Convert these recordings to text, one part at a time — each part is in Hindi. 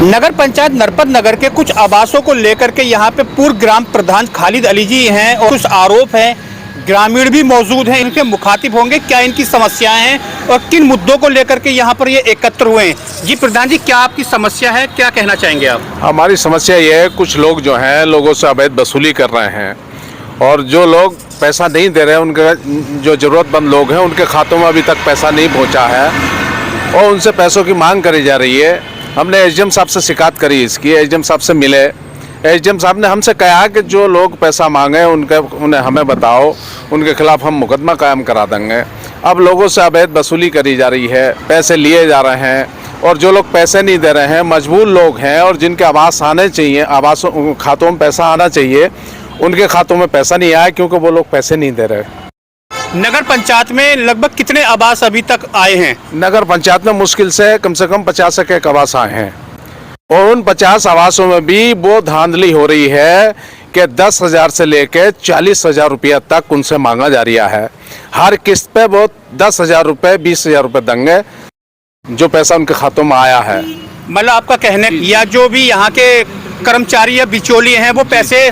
नगर पंचायत नरपत नगर के कुछ आवासों को लेकर के यहाँ पे पूर्व ग्राम प्रधान खालिद अली जी हैं और कुछ आरोप हैं। ग्रामीण भी मौजूद हैं, इनके मुखातिब होंगे क्या इनकी समस्याएं हैं और किन मुद्दों को लेकर के यहाँ पर ये एकत्र हुए हैं। जी प्रधान जी, क्या आपकी समस्या है, क्या कहना चाहेंगे आप? हमारी समस्या ये है, कुछ लोग जो हैं लोगों से अवैध वसूली कर रहे हैं और जो लोग पैसा नहीं दे रहे हैं, उनके जो ज़रूरतमंद लोग हैं उनके खातों में अभी तक पैसा नहीं पहुँचा है और उनसे पैसों की मांग करी जा रही है। हमने एसडीएम साहब से शिकायत करी इसकी, एसडीएम साहब से मिले। एसडीएम साहब ने हमसे कहा कि जो लोग पैसा मांगे उन्हें हमें बताओ, उनके खिलाफ हम मुकदमा कायम करा देंगे। अब लोगों से अवैध वसूली करी जा रही है, पैसे लिए जा रहे हैं और जो लोग पैसे नहीं दे रहे हैं, मजबूर लोग हैं और जिनके आवास आने चाहिए, आवासों खातों में पैसा आना चाहिए, उनके खातों में पैसा नहीं आया क्योंकि वो लोग पैसे नहीं दे रहे। नगर पंचायत में लगभग कितने आवास अभी तक आए हैं? नगर पंचायत में मुश्किल से कम 50 एक आवास आए हैं और उन 50 आवासों में भी वो धांधली हो रही है कि 10,000 से लेकर 40,000 रुपया तक उनसे मांगा जा रहा है। हर किस्त पे वो 10,000 रुपये 20,000 रुपये देंगे जो पैसा उनके खातों में आया है। मतलब आपका कहने या जो भी यहाँ के कर्मचारी या बिचौलिए हैं वो पैसे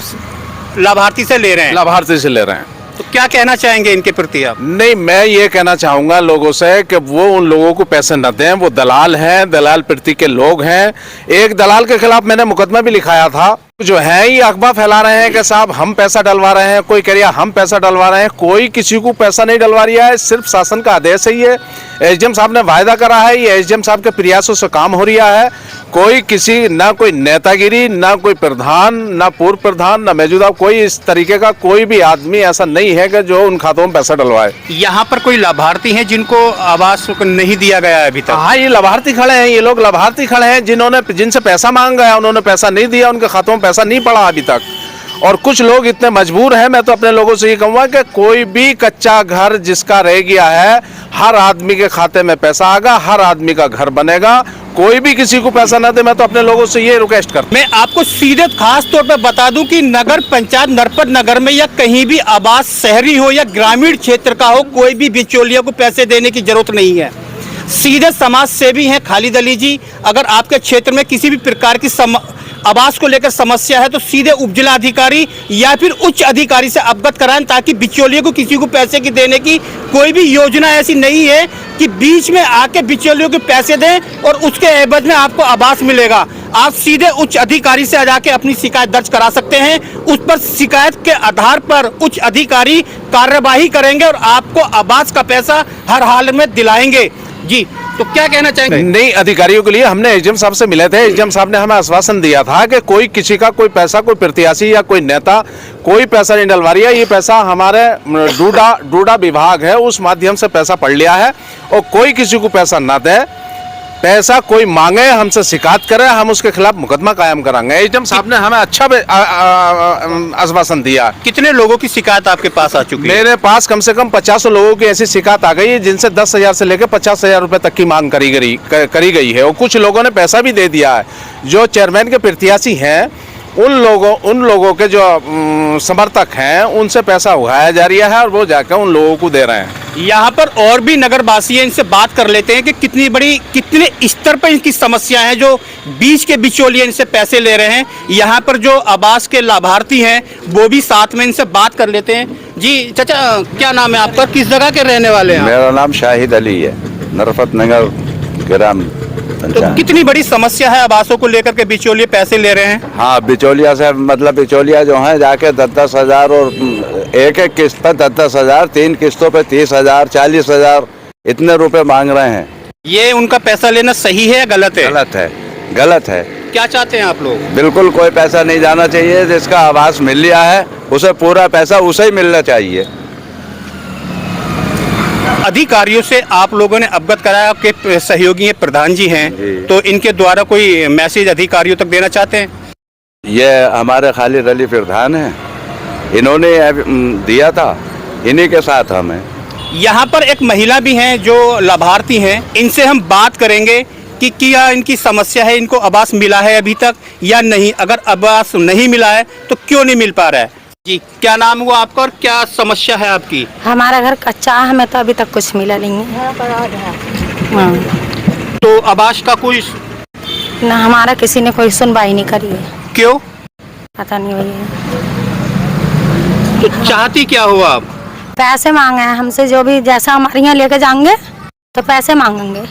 लाभार्थी से ले रहे हैं? लाभार्थी से ले रहे हैं। तो क्या कहना चाहेंगे इनके प्रति आप? नहीं, मैं ये कहना चाहूँगा लोगों से कि वो उन लोगों को पैसे न दें। वो दलाल हैं, दलाल प्रति के लोग हैं। एक दलाल के खिलाफ मैंने मुकदमा भी लिखाया था। जो है ये अफवाह फैला रहे हैं कि साहब हम पैसा डलवा रहे हैं, कोई कह रहा हम पैसा डलवा रहे हैं। कोई किसी को पैसा नहीं डलवा रहा है, सिर्फ शासन का आदेश है। ये एसडीएम साहब ने वायदा करा है, ये एसडीएम साहब के प्रयासों से काम हो रहा है। कोई किसी ना कोई नेतागिरी, ना कोई प्रधान, ना पूर्व प्रधान, ना मौजूदा कोई इस तरीके का कोई भी आदमी ऐसा नहीं है कि जो उन खातों में पैसा डलवाए। यहाँ पर कोई लाभार्थी हैं जिनको आवास नहीं दिया गया है अभी तक? हाँ, ये लाभार्थी खड़े हैं, ये लोग लाभार्थी खड़े हैं जिनसे पैसा मांग गया, उन्होंने पैसा नहीं दिया, उनके खातों में पैसा नहीं पड़ा अभी तक। और कुछ लोग इतने मजबूर हैं, मैं तो अपने लोगों से ये कहूँगा कि कोई भी कच्चा घर जिसका रह गया है, हर आदमी के खाते में पैसा आएगा, हर आदमी का घर बनेगा। कोई भी किसी को पैसा ना दे, मैं तो अपने लोगों से ये रिक्वेस्ट करता हूं। मैं आपको सीधे खास तौर पर बता दूं कि नगर पंचायत नरपत नगर में या कहीं भी आवास शहरी हो या ग्रामीण क्षेत्र का हो, कोई भी बिचौलिया को पैसे देने की जरूरत नहीं है। सीधे समाज सेवी हैं खालिद अली जी। अगर आपके क्षेत्र में किसी भी प्रकार की आवास को लेकर समस्या है तो सीधे उपजिला अधिकारी या फिर उच्च अधिकारी से अवगत कराएं, ताकि बिचौलिए को किसी को पैसे की देने की कोई भी योजना ऐसी नहीं है कि बीच में आके बिचौलियों के पैसे दें और उसके एवज में आपको आवास मिलेगा। आप सीधे उच्च अधिकारी से जाके अपनी शिकायत दर्ज करा सकते हैं। उस पर शिकायत के आधार पर उच्च अधिकारी कार्यवाही करेंगे और आपको आवास का पैसा हर हाल में दिलाएंगे। जी, तो क्या कहना चाहेंगे? नई अधिकारियों के लिए हमने एसडीएम साहब से मिले थे। एसडीएम साहब ने हमें आश्वासन दिया था कि कोई किसी का कोई पैसा, कोई प्रत्याशी या कोई नेता कोई पैसा नहीं डलवा रही है। ये पैसा हमारे डूडा विभाग है, उस माध्यम से पैसा पड़ लिया है और कोई किसी को पैसा ना दे। पैसा कोई मांगे, हमसे शिकायत करे, हम उसके खिलाफ मुकदमा कायम कराएंगे। एसडीएम साहब ने हमें अच्छा आश्वासन दिया। कितने लोगों की शिकायत आपके पास आ चुकी है? मेरे पास कम से कम 50 लोगों की ऐसी शिकायत आ गई है जिनसे 10,000 से लेकर 50,000 रुपए तक की मांग करी गई है और कुछ लोगों ने पैसा भी दे दिया है। जो चेयरमैन के प्रत्याशी हैं उन लोगों के जो समर्थक हैं उनसे पैसा उगाया जा रहा है और वो जाकर उन लोगों को दे रहे हैं। यहाँ पर और भी नगरवासी हैं, इनसे बात कर लेते हैं कि कितने स्तर पर इनकी समस्या है जो बीच के बिचौलिए इनसे पैसे ले रहे हैं। यहाँ पर जो आवास के लाभार्थी हैं वो भी साथ में, इनसे बात कर लेते हैं। जी चाचा, क्या नाम है आपका, किस जगह के रहने वाले हैं? मेरा नाम शाहिद अली है, नरपत नगर ग्राम। तो कितनी बड़ी समस्या है आवासों को लेकर के बिचौलिए पैसे ले रहे हैं? हाँ, बिचौलिया से मतलब बिचौलिया जो है जाके 10,000 और एक किस्त पर 10,000, 3 किस्तों पे 30,000, 40,000 इतने रुपए मांग रहे हैं। ये उनका पैसा लेना सही है या गलत है? गलत है, गलत है। क्या चाहते हैं आप लोग? बिल्कुल कोई पैसा नहीं जाना चाहिए। जिसका आवास मिल गया है उसे पूरा पैसा उसे ही मिलना चाहिए। अधिकारियों से आप लोगों ने अवगत कराया, आपके सहयोगी हैं प्रधान जी हैं, तो इनके द्वारा कोई मैसेज अधिकारियों तक देना चाहते हैं? ये हमारे खालिद अली प्रधान हैं, इन्होंने दिया था, इन्हीं के साथ हम हैं। यहाँ पर एक महिला भी हैं जो लाभार्थी हैं, इनसे हम बात करेंगे कि क्या इनकी समस्या है, इनको आवास मिला है अभी तक या नहीं। अगर आवास नहीं मिला है तो क्यों नहीं मिल पा रहा है? जी, क्या नाम हुआ आपका और क्या समस्या है आपकी? हमारा घर कच्चा है, हमें तो अभी तक कुछ मिला नहीं है। तो आवास का कोई ना हमारा किसी ने कोई सुनवाई नहीं करी है। क्यों? पता नहीं भैया। तो चाहती क्या हो आप? पैसे मांगे हैं हमसे, जो भी जैसा हमारे यहाँ लेके जाएंगे तो पैसे मांगेंगे।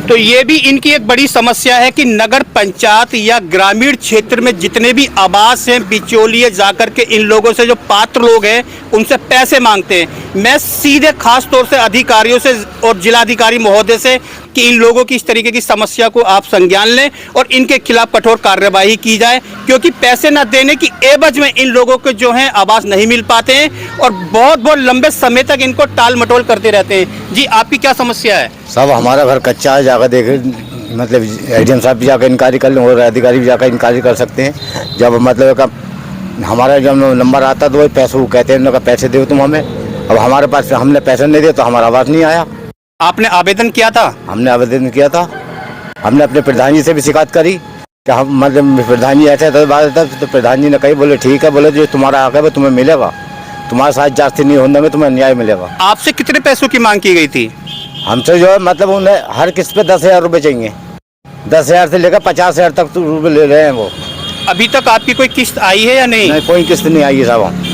तो ये भी इनकी एक बड़ी समस्या है कि नगर पंचायत या ग्रामीण क्षेत्र में जितने भी आवास हैं, बिचौलिए जाकर के इन लोगों से, जो पात्र लोग हैं, उनसे पैसे मांगते हैं। मैं सीधे खास तौर से अधिकारियों से और जिलाधिकारी महोदय से कि इन लोगों की इस तरीके की समस्या को आप संज्ञान लें और इनके खिलाफ कठोर कार्यवाही की जाए, क्योंकि पैसे न देने की एवज में इन लोगों को जो है आवास नहीं मिल पाते हैं और बहुत बहुत लंबे समय तक इनको टाल मटोल करते रहते हैं। जी, आपकी क्या समस्या है? सब हमारा घर कच्चा है, जाकर देखे, मतलब एडीएम साहब भी जाकर इंक्वायरी कर लें और अधिकारी भी जाकर इंक्वायरी कर सकते हैं। जब मतलब हमारा जब नंबर आता तो वही पैसे वो कहते हैं, उनका पैसे दो तुम हमें। अब हमारे पास हमने पैसे नहीं दिए तो हमारा आवास नहीं आया। आपने आवेदन किया था? हमने आवेदन किया था, हमने अपने प्रधान जी से भी शिकायत करी कि हम मतलब प्रधान जी ऐसे तो प्रधान जी ने कही, बोले ठीक है, बोले जो तुम्हारा हक है वो तुम्हें मिलेगा, तुम्हारे साथ जाति नहीं होने में तुम्हें न्याय मिलेगा। आपसे कितने पैसों की मांग की गई थी? हमसे जो है मतलब उन्हें हर किस्त पे 10,000 रुपये चाहिए, 10,000 से लेकर 50,000 तक तो रुपये ले रहे हैं वो। अभी तक आपकी कोई किस्त आई है या नहीं? नहीं, कोई किस्त नहीं आई है साहब।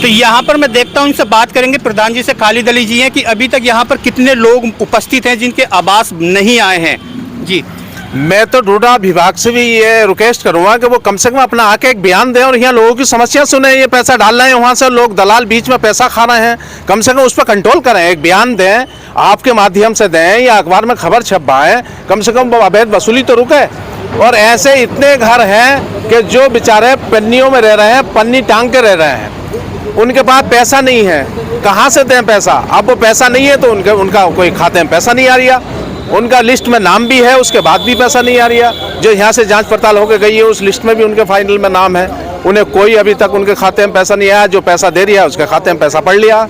तो यहाँ पर मैं देखता हूँ, इनसे बात करेंगे, प्रधान जी से, खालिद अली जी हैं, कि अभी तक यहाँ पर कितने लोग उपस्थित हैं जिनके आवास नहीं आए हैं। जी, मैं तो डूडा विभाग से भी ये रिक्वेस्ट करूंगा कि वो कम से कम अपना आके एक बयान दें और यहाँ लोगों की समस्या सुने। ये पैसा डाल रहे हैं, वहाँ से लोग दलाल बीच में पैसा खा रहे हैं, कम से कम उस पर कंट्रोल करें, एक बयान दें, आपके माध्यम से दें या अखबार में खबर छपवाएं, कम से कम अवैध वसूली तो रुके। और ऐसे इतने घर हैं कि जो बेचारे पन्नियों में रह रहे हैं, पन्नी टांग के रह रहे हैं, उनके पास पैसा नहीं है, कहाँ से दें पैसा? अब वो पैसा नहीं है तो उनका कोई खाते में पैसा नहीं आ रहा, उनका लिस्ट में नाम भी है, उसके बाद भी पैसा नहीं आ रहा। जो यहाँ से जांच पड़ताल होकर गई है उस लिस्ट में भी उनके फाइनल में नाम है, उन्हें कोई अभी तक उनके खाते में पैसा नहीं आया। जो पैसा दे रहा है उसके खाते में पैसा पड़ लिया।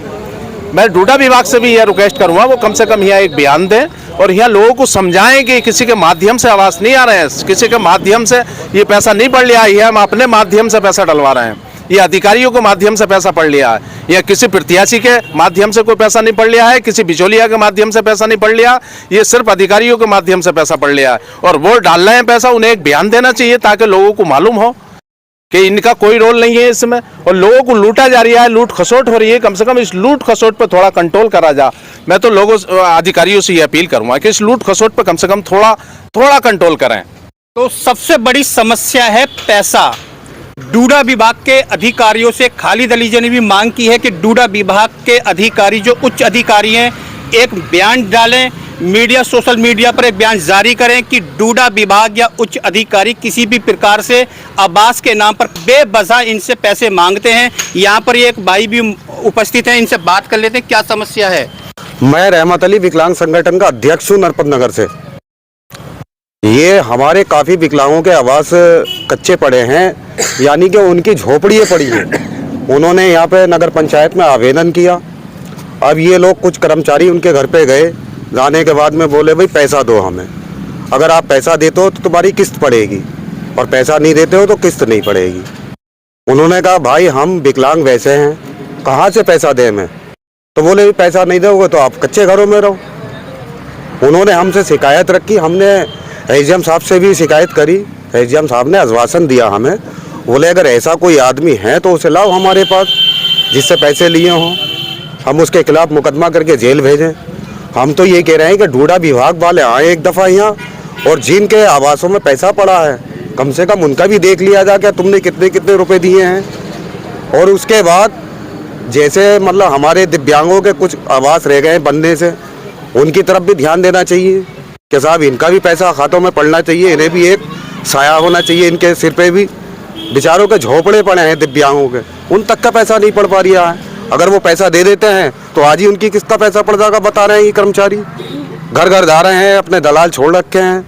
मैं डूडा विभाग से भी यह रिक्वेस्ट करूँगा वो कम से कम यहाँ एक बयान दें और यहाँ लोगों को समझाएं कि किसी के माध्यम से आवास नहीं आ रहे हैं, किसी के माध्यम से ये पैसा नहीं पड़ लिया है, हम अपने माध्यम से पैसा डलवा रहे हैं, ये अधिकारियों के माध्यम से पैसा पड़ लिया है, या किसी प्रत्याशी के माध्यम से कोई पैसा नहीं पड़ लिया है, किसी बिचौलिया के माध्यम से पैसा नहीं पड़ लिया, ये सिर्फ अधिकारियों के माध्यम से पैसा पड़ लिया है। और वो डाल रहे हैं पैसा, उन्हें एक बयान देना चाहिए ताकि लोगों को मालूम हो कि इनका कोई रोल नहीं है इसमें और लोगों को लूटा जा रहा है, लूट खसोट हो रही है। कम से कम इस लूट खसोट पर थोड़ा कंट्रोल करा जा। मैं तो लोगों अधिकारियों से ये अपील करूंगा कि इस लूट खसोट पर कम से कम थोड़ा कंट्रोल करें। तो सबसे बड़ी समस्या है पैसा। डूडा विभाग के अधिकारियों से खालिद अली जी ने भी मांग की है कि डूडा विभाग के अधिकारी, जो उच्च अधिकारी हैं, एक बयान डालें, मीडिया, सोशल मीडिया पर एक बयान जारी करें कि डूडा विभाग या उच्च अधिकारी किसी भी प्रकार से आवास के नाम पर बेवजह इनसे पैसे मांगते हैं। यहाँ पर एक भाई भी उपस्थित हैं, इनसे बात कर लेते हैं, क्या समस्या है? मैं रहमत अली विकलांग संगठन का अध्यक्ष हूँ नरपत नगर से। ये हमारे काफ़ी विकलांगों के आवास कच्चे पड़े हैं, यानी कि उनकी झोपड़ियाँ पड़ी हैं। उन्होंने यहाँ पे नगर पंचायत में आवेदन किया। अब ये लोग कुछ कर्मचारी उनके घर पे गए, जाने के बाद में बोले भाई पैसा दो हमें, अगर आप पैसा देते हो तो तुम्हारी किस्त पड़ेगी और पैसा नहीं देते हो तो किस्त नहीं पड़ेगी। उन्होंने कहा भाई हम विकलांग वैसे हैं, कहाँ से पैसा दें मैं? तो बोले पैसा नहीं दोगे तो आप कच्चे घरों में रहो। उन्होंने हमसे शिकायत रखी, हमने एडीएम साहब से भी शिकायत करी। एडीएम साहब ने आश्वासन दिया हमें, बोले अगर ऐसा कोई आदमी है तो उसे लाओ हमारे पास जिससे पैसे लिए हों, हम उसके खिलाफ मुकदमा करके जेल भेजें। हम तो ये कह रहे हैं कि डूडा विभाग वाले आए एक दफ़ा यहाँ और जिनके आवासों में पैसा पड़ा है कम से कम उनका भी देख लिया जाए, क्या तुमने कितने कितने रुपए दिए हैं। और उसके बाद जैसे मतलब हमारे दिव्यांगों के कुछ आवास रह गए बनने से, उनकी तरफ भी ध्यान देना चाहिए कि साहब इनका भी पैसा खातों में पड़ना चाहिए, इन्हें भी एक साया होना चाहिए इनके सिर पे भी। बेचारों के झोपड़े पड़े हैं दिव्यांगों के, उन तक का पैसा नहीं पड़ पा रहा है। अगर वो पैसा दे देते हैं तो आज ही उनकी किस्त का पैसा पड़ जाएगा, बता रहे हैं ये कर्मचारी। घर घर जा रहे हैं, अपने दलाल छोड़ रखे हैं,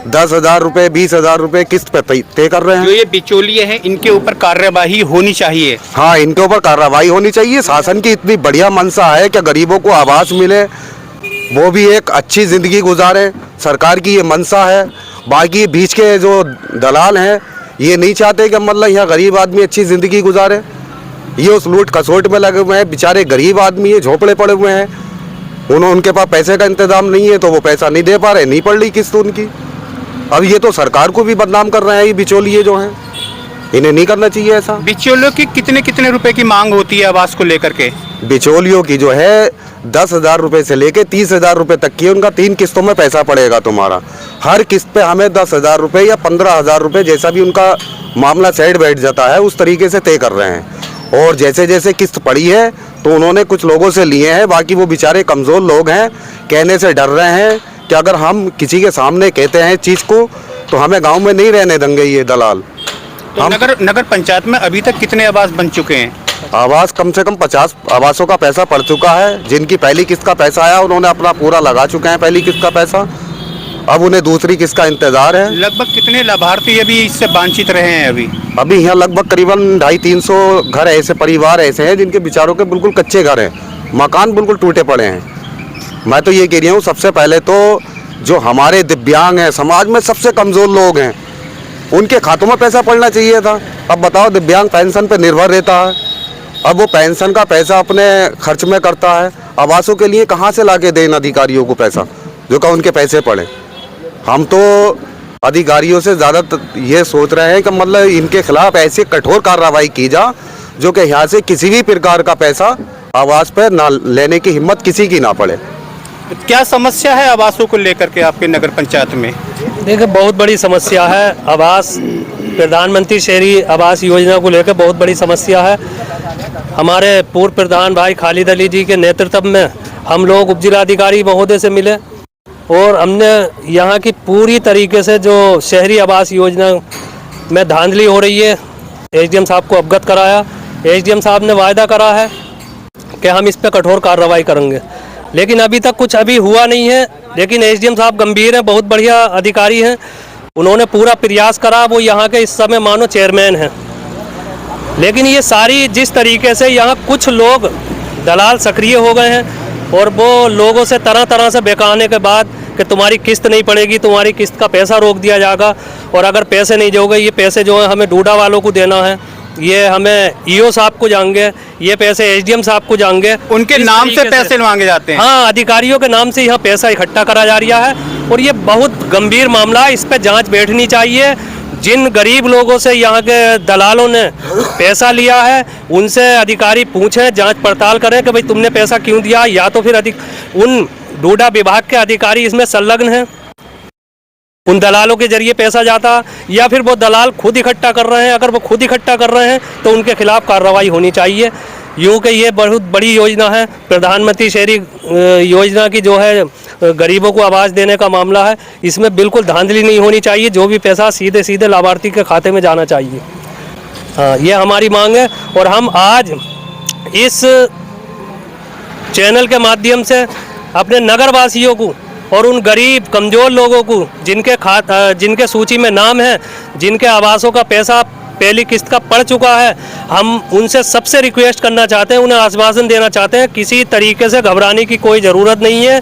10,000 रुपये 20,000 रुपये किस्त पे तय कर रहे हैं। जो ये बिचौलिए हैं इनके ऊपर कार्यवाही होनी चाहिए। हाँ, इनके ऊपर कार्रवाई होनी चाहिए। शासन की इतनी बढ़िया मंशा है कि गरीबों को आवास मिले, वो भी एक अच्छी ज़िंदगी गुजारे, सरकार की ये मंशा है। बाकी बीच के जो दलाल हैं ये नहीं चाहते कि मतलब यहाँ गरीब आदमी अच्छी ज़िंदगी गुजारे, ये उस लूट खसोट में लगे हुए हैं। बेचारे गरीब आदमी ये झोपड़े पड़े हुए हैं, उनके पास पैसे का इंतजाम नहीं है तो वो पैसा नहीं दे पा रहे, नहीं पड़ रही किस्त उनकी। अब ये तो सरकार को भी बदनाम कर रहे हैं, ये बिचौलिए जो हैं, इन्हें नहीं करना चाहिए ऐसा। बिचौलियों की कितने कितने रुपए की मांग होती है आवास को लेकर के? बिचौलियों की जो है 10,000 रुपये से लेके 30,000 रुपये तक की उनका 3 किस्तों में पैसा पड़ेगा तुम्हारा। हर किस्त पे हमें 10,000 रुपये या 15,000 रुपये, जैसा भी उनका मामला सेट बैठ जाता है उस तरीके से तय कर रहे हैं। और जैसे जैसे किस्त पड़ी है तो उन्होंने कुछ लोगों से लिए हैं, बाकी वो बेचारे कमज़ोर लोग हैं, कहने से डर रहे हैं कि अगर हम किसी के सामने कहते हैं चीज़ को तो हमें गाँव में नहीं रहने देंगे ये दलाल। तो नगर पंचायत में अभी तक कितने आवास बन चुके हैं? आवास कम से कम 50 आवासों का पैसा पड़ चुका है। जिनकी पहली किस्त का पैसा आया उन्होंने अपना पूरा लगा चुके हैं पहली किस्त का पैसा, अब उन्हें दूसरी किस्त का इंतजार है। लगभग कितने लाभार्थी अभी इससे वंचित रहे हैं? अभी यहाँ लगभग करीबन 250-300 घर ऐसे परिवार ऐसे हैं जिनके बेचारों के बिल्कुल कच्चे घर हैं, मकान बिल्कुल टूटे पड़े हैं। मैं तो ये कह रही हूँ सबसे पहले तो जो हमारे दिव्यांग हैं, समाज में सबसे कमज़ोर लोग हैं, उनके खातों में पैसा पड़ना चाहिए था। अब बताओ, दिव्यांग पेंशन पर निर्भर रहता है, अब वो पेंशन का पैसा अपने खर्च में करता है, आवासों के लिए कहाँ से लाके दें अधिकारियों को पैसा जो का उनके पैसे पड़े। हम तो अधिकारियों से ज़्यादा ये सोच रहे हैं कि मतलब इनके खिलाफ ऐसी कठोर कार्रवाई की जा जो कि यहाँ से किसी भी प्रकार का पैसा आवास पर ना लेने की हिम्मत किसी की ना पड़े। क्या समस्या है आवासों को लेकर के आपके नगर पंचायत में? देखिए, बहुत बड़ी समस्या है आवास, प्रधानमंत्री शहरी आवास योजना को लेकर बहुत बड़ी समस्या है। हमारे पूर्व प्रधान भाई खालिद अली जी के नेतृत्व में हम लोग उप जिलाधिकारी महोदय से मिले और हमने यहाँ की पूरी तरीके से जो शहरी आवास योजना में धांधली हो रही है एसडीएम साहब को अवगत कराया। एसडीएम साहब ने वायदा करा है कि हम इस पर कठोर कार्रवाई करेंगे, लेकिन अभी तक कुछ हुआ नहीं है। लेकिन एसडीएम साहब गंभीर हैं, बहुत बढ़िया अधिकारी हैं, उन्होंने पूरा प्रयास करा। वो यहाँ के इस समय मानो चेयरमैन हैं, लेकिन ये सारी जिस तरीके से यहाँ कुछ लोग दलाल सक्रिय हो गए हैं और वो लोगों से तरह तरह से बहकाने के बाद कि तुम्हारी किस्त नहीं पड़ेगी, तुम्हारी किस्त का पैसा रोक दिया जाएगा, और अगर पैसे नहीं दोगे ये पैसे जो है हमें डूडा वालों को देना है, ये हमें ईओ साहब को जाएंगे, ये पैसे एसडीएम साहब को जाएंगे। उनके नाम से पैसे मांगे जाते हैं। हाँ, अधिकारियों के नाम से यहाँ पैसा इकट्ठा करा जा रहा है और ये बहुत गंभीर मामला है, इस पर जांच बैठनी चाहिए। जिन गरीब लोगों से यहाँ के दलालों ने पैसा लिया है उनसे अधिकारी पूछें, जांच पड़ताल करें कि भाई तुमने पैसा क्यों दिया, या तो फिर उन डूडा विभाग के अधिकारी इसमें संलग्न हैं, उन दलालों के जरिए पैसा जाता, या फिर वो दलाल खुद इकट्ठा कर रहे हैं। अगर वो खुद इकट्ठा कर रहे हैं तो उनके खिलाफ कार्रवाई होनी चाहिए। यूँ कि ये बहुत बड़ी योजना है, प्रधानमंत्री शहरी योजना की जो है गरीबों को आवास देने का मामला है, इसमें बिल्कुल धांधली नहीं होनी चाहिए। जो भी पैसा सीधे सीधे लाभार्थी के खाते में जाना चाहिए। हाँ, ये हमारी मांग है और हम आज इस चैनल के माध्यम से अपने नगरवासियों को और उन गरीब कमज़ोर लोगों को जिनके सूची में नाम है, जिनके आवासों का पैसा पहली किस्त का पड़ चुका है, हम उनसे सबसे रिक्वेस्ट करना चाहते हैं, उन्हें आश्वासन देना चाहते हैं, किसी तरीके से घबराने की कोई ज़रूरत नहीं है।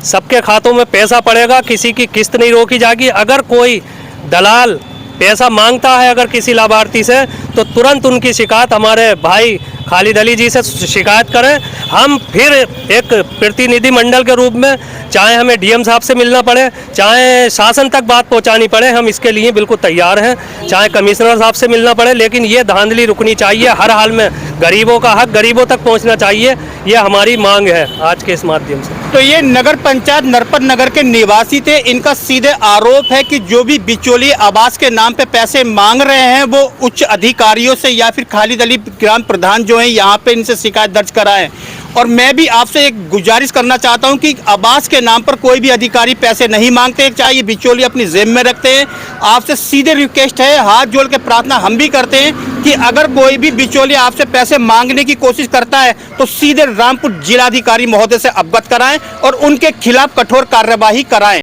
सबके खातों में पैसा पड़ेगा, किसी की किस्त नहीं रोकी जाएगी। अगर कोई दलाल पैसा मांगता है अगर किसी लाभार्थी से, तो तुरंत उनकी शिकायत हमारे भाई खालिद अली जी से शिकायत करें। हम फिर एक प्रतिनिधि मंडल के रूप में, चाहे हमें डीएम साहब से मिलना पड़े, चाहे शासन तक बात पहुंचानी पड़े, हम इसके लिए बिल्कुल तैयार हैं। चाहे कमिश्नर साहब से मिलना पड़े, लेकिन ये धांधली रुकनी चाहिए। हर हाल में गरीबों का हक गरीबों तक पहुंचना चाहिए, ये हमारी मांग है आज के इस माध्यम से। तो ये नगर पंचायत नरपत नगर के निवासी थे, इनका सीधे आरोप है कि जो भी बिचौलिए आवास के नाम पे पैसे मांग रहे हैं वो उच्च अधिकारियों से या फिर खालिद अली ग्राम प्रधान जो है यहाँ पे इनसे शिकायत दर्ज कराएं। और मैं भी आपसे एक गुजारिश करना चाहता हूं कि आवास के नाम पर कोई भी अधिकारी पैसे नहीं मांगते, चाहे ये बिचौलिए अपनी जेब में रखते हैं। आपसे सीधे रिक्वेस्ट है, हाथ जोड़ के प्रार्थना हम भी करते हैं कि अगर कोई भी बिचौलिया आपसे पैसे मांगने की कोशिश करता है तो सीधे रामपुर जिलाधिकारी महोदय से अवगत कराएं और उनके खिलाफ कठोर कार्यवाही कराएं।